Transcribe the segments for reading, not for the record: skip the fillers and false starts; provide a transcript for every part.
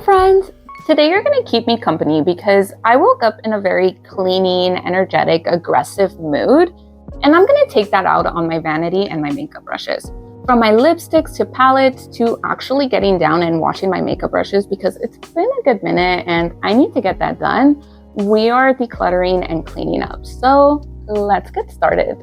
friends! Today you're going to keep me company because I woke up in a very cleaning, energetic, aggressive mood, and I'm going to take that out on my vanity and my makeup brushes. From my lipsticks to palettes to actually getting down and washing my makeup brushes because it's been a good minute and I need to get that done. We are decluttering and cleaning up, so let's get started.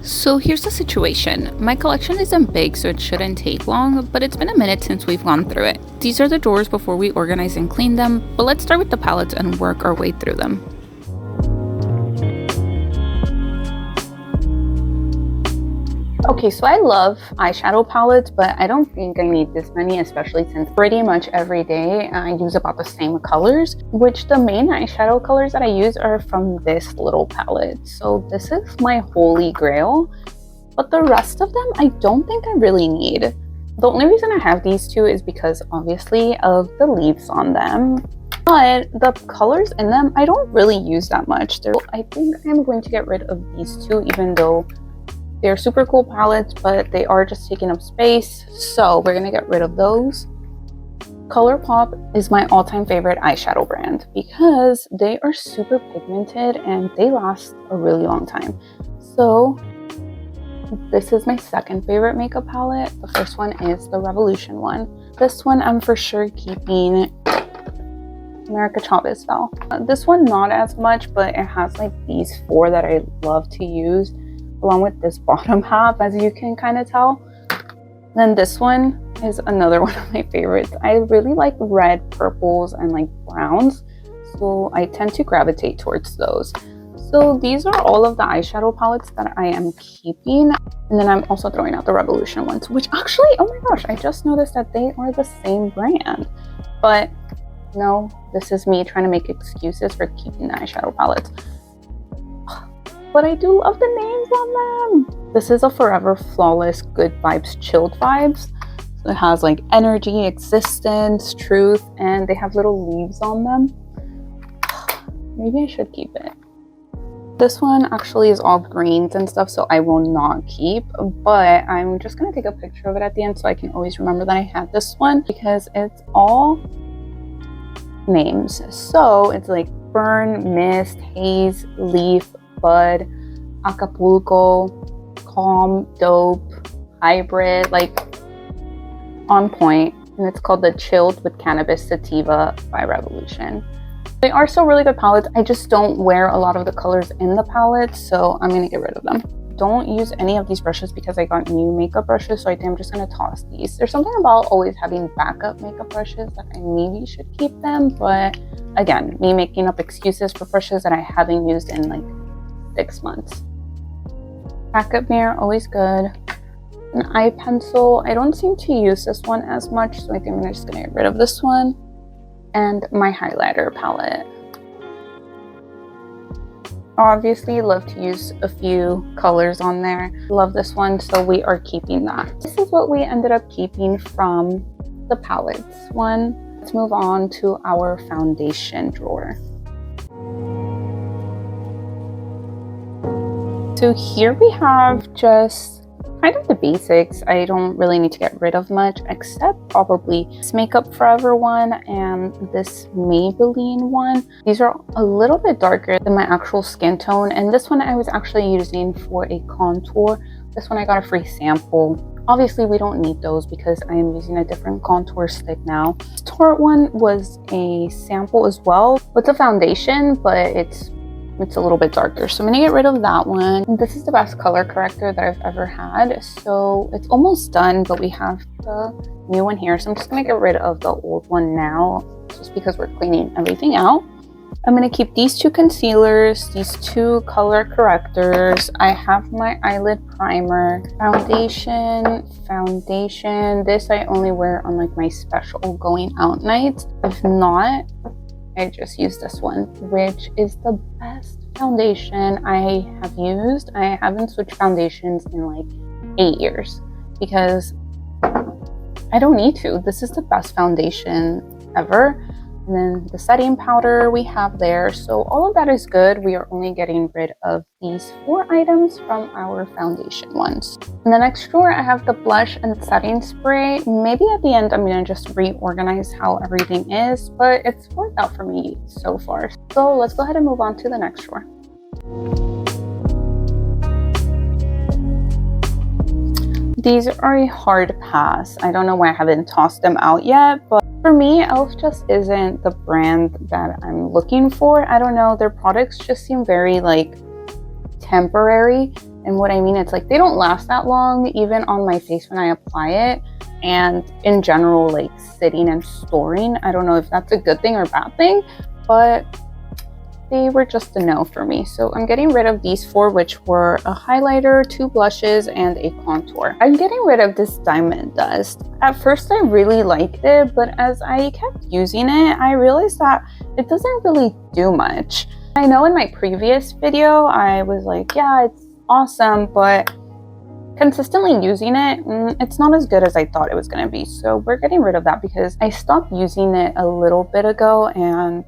So here's the situation. My collection isn't big, so it shouldn't take long, but it's been a minute since we've gone through it. These are the drawers before we organize and clean them, but let's start with the palettes and work our way through them. Okay, so I love eyeshadow palettes, but I don't think I need this many, especially since pretty much every day I use about the same colors, which the main eyeshadow colors that I use are from this little palette. So this is my holy grail, but the rest of them I don't think I really need. The only reason I have these two is because obviously of the leaves on them, but the colors in them I don't really use that much. I think I'm going to get rid of these two, even though they're super cool palettes, but they are just taking up space, so we're gonna get rid of those. ColourPop is my all-time favorite eyeshadow brand because they are super pigmented and they last a really long time. So this is my second favorite makeup palette. The first one is the Revolution one. This one I'm for sure keeping America Chavez style. This one not as much, but it has like these four that I love to use, along with this bottom half, as you can kind of tell. Then this one is another one of my favorites. I really like red, purples, and like browns, so I tend to gravitate towards those. So these are all of the eyeshadow palettes that I am keeping, and then I'm also throwing out the Revolution ones, which actually, oh my gosh, I just noticed that they are the same brand. But no, this is me trying to make excuses for keeping the eyeshadow palettes. But I do love the names on them. This is a Forever Flawless Good Vibes Chilled Vibes. So it has like energy, existence, truth, and they have little leaves on them. Maybe I should keep it. This one actually is all greens and stuff, so I will not keep, but I'm just gonna take a picture of it at the end so I can always remember that I had this one, because it's all names. So it's like Burn, Mist, Haze, Leaf, Bud, Acapulco, Calm, Dope, Hybrid, like on point. And it's called the Chilled with Cannabis Sativa by Revolution. They are still really good palettes. I just don't wear a lot of the colors in the palette, so I'm gonna get rid of them. Don't use any of these brushes because I got new makeup brushes, so I think I'm just gonna toss these. There's something about always having backup makeup brushes that I maybe should keep them, but again, me making up excuses for brushes that I haven't used in like 6 months. Backup mirror, always good. An eye pencil, I don't seem to use this one as much, so I think I'm just gonna get rid of this one. And my highlighter palette. Obviously love to use a few colors on there. Love this one, so we are keeping that. This is what we ended up keeping from the palettes one. Let's move on to our foundation drawer. So here we have just kind of the basics. I don't really need to get rid of much, except probably this Makeup Forever one and this Maybelline one. These are a little bit darker than my actual skin tone, and this one I was actually using for a contour. This one I got a free sample. Obviously we don't need those because I am using a different contour stick now. This Tarte one was a sample as well. It's a foundation, but it's a little bit darker, so I'm gonna get rid of that one. This is the best color corrector that I've ever had, so it's almost done, but we have the new one here, so I'm just gonna get rid of the old one now just because we're cleaning everything out. I'm gonna keep these two concealers, these two color correctors. I have my eyelid primer, foundation. This I only wear on like my special going out nights. If not, I just use this one, which is the best foundation I have used. I haven't switched foundations in like 8 years because I don't need to. This is the best foundation ever. And then the setting powder we have there. So all of that is good. We are only getting rid of these 4 items from our foundation ones. In the next drawer, I have the blush and setting spray. Maybe at the end, I'm gonna just reorganize how everything is, but it's worked out for me so far. So let's go ahead and move on to the next drawer. These are a hard pass. I don't know why I haven't tossed them out yet, but for me, e.l.f. just isn't the brand that I'm looking for. I don't know, their products just seem very like temporary. And what I mean, it's like they don't last that long, even on my face when I apply it. And in general, like sitting and storing, I don't know if that's a good thing or a bad thing, but they were just a no for me. So I'm getting rid of these 4, which were a highlighter, 2 blushes, and a contour. I'm getting rid of this diamond dust. At first I really liked it, but as I kept using it, I realized that it doesn't really do much. I know in my previous video, I was like, yeah, it's awesome, but consistently using it, it's not as good as I thought it was gonna be. So we're getting rid of that because I stopped using it a little bit ago and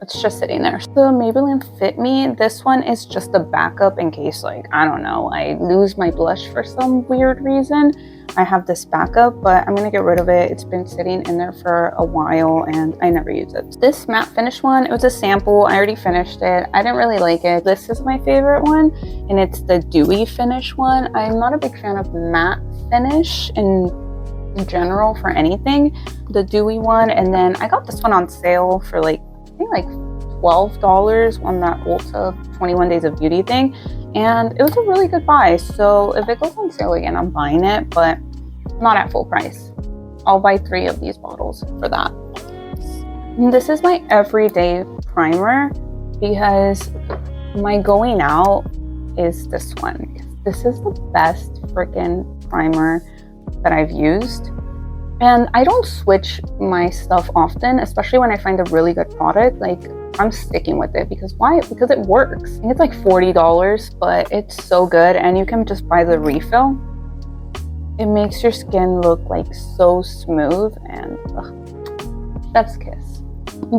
it's just sitting there. The Maybelline Fit Me, this one is just a backup in case, like, I don't know, I lose my blush for some weird reason. I have this backup, but I'm gonna get rid of it. It's been sitting in there for a while and I never use it. This matte finish one, it was a sample. I already finished it. I didn't really like it. This is my favorite one, and it's the dewy finish one. I'm not a big fan of matte finish in general for anything. The dewy one, and then I got this one on sale for like, I think like $12 on that Ulta 21 Days of Beauty thing, and it was a really good buy. So if it goes on sale again, I'm buying it, but not at full price. I'll buy 3 of these bottles for that. And this is my everyday primer because my going out is this one. This is the best freaking primer that I've used. And I don't switch my stuff often, especially when I find a really good product. Like, I'm sticking with it because why? Because it works. I think it's like $40, but it's so good, and you can just buy the refill. It makes your skin look like so smooth, and chef's kiss.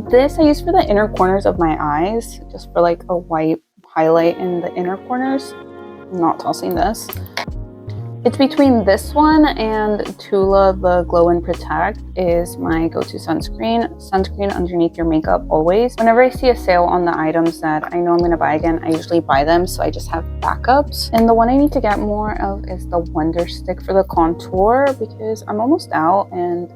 This I use for the inner corners of my eyes, just for like a white highlight in the inner corners. I'm not tossing this. It's between this one and Tula, the Glow and Protect is my go-to sunscreen. Sunscreen underneath your makeup always. Whenever I see a sale on the items that I know I'm gonna buy again, I usually buy them, so I just have backups. And the one I need to get more of is the Wonder Stick for the contour because I'm almost out, and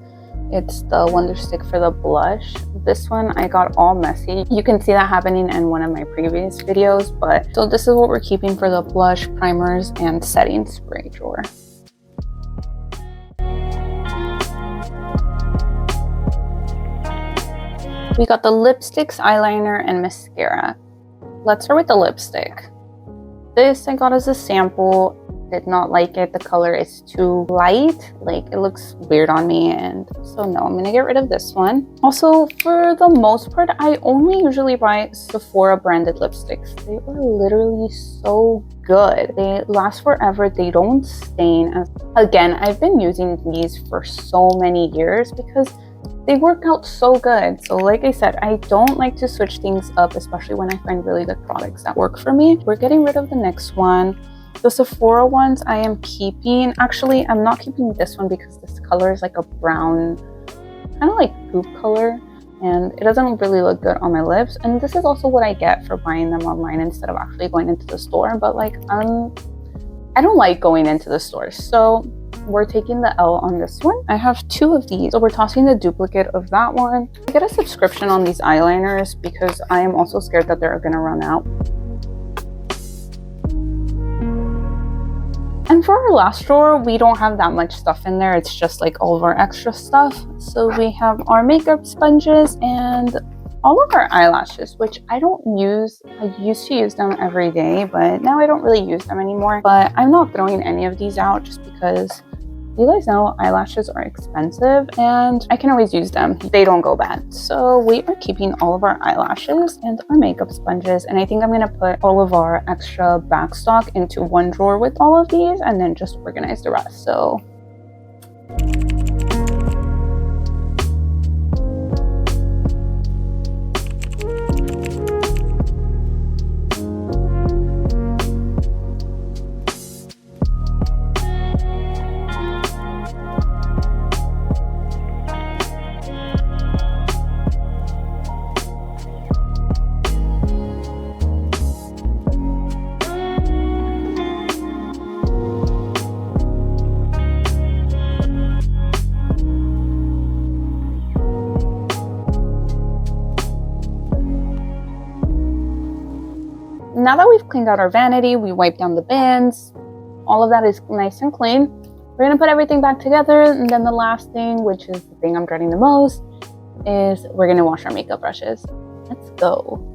it's the Wonder Stick for the blush. This one I got all messy. You can see that happening in one of my previous videos, but so this is what we're keeping for the blush, primers, and setting spray drawer. We got the lipsticks, eyeliner, and mascara. Let's start with the lipstick. This I got as a sample. Did not like it. The color is too light. Like, it looks weird on me, and so no, I'm gonna get rid of this one. Also, for the most part, I only usually buy Sephora branded lipsticks. They are literally so good. They last forever. They don't stain. Again, I've been using these for so many years because they work out so good. So like I said, I don't like to switch things up, especially when I find really good products that work for me. We're getting rid of the next one. The Sephora ones I am keeping. Actually, I'm not keeping this one because this color is like a brown, kind of like poop color, and it doesn't really look good on my lips. And this is also what I get for buying them online instead of actually going into the store. But like, I don't like going into the store, so we're taking the L on this one. I have 2 of these, so we're tossing the duplicate of that one. I get a subscription on these eyeliners because I am also scared that they're gonna run out. And for our last drawer, we don't have that much stuff in there. It's just like all of our extra stuff. So we have our makeup sponges and all of our eyelashes, which I don't use. I used to use them every day, but now I don't really use them anymore. But I'm not throwing any of these out just because you guys know eyelashes are expensive and I can always use them. They don't go bad. So we are keeping all of our eyelashes and our makeup sponges. And I think I'm gonna put all of our extra backstock into one drawer with all of these and then just organize the rest. So now that we've cleaned out our vanity, we wiped down the bins, all of that is nice and clean. We're gonna put everything back together, and then the last thing, which is the thing I'm dreading the most, is we're gonna wash our makeup brushes. Let's go.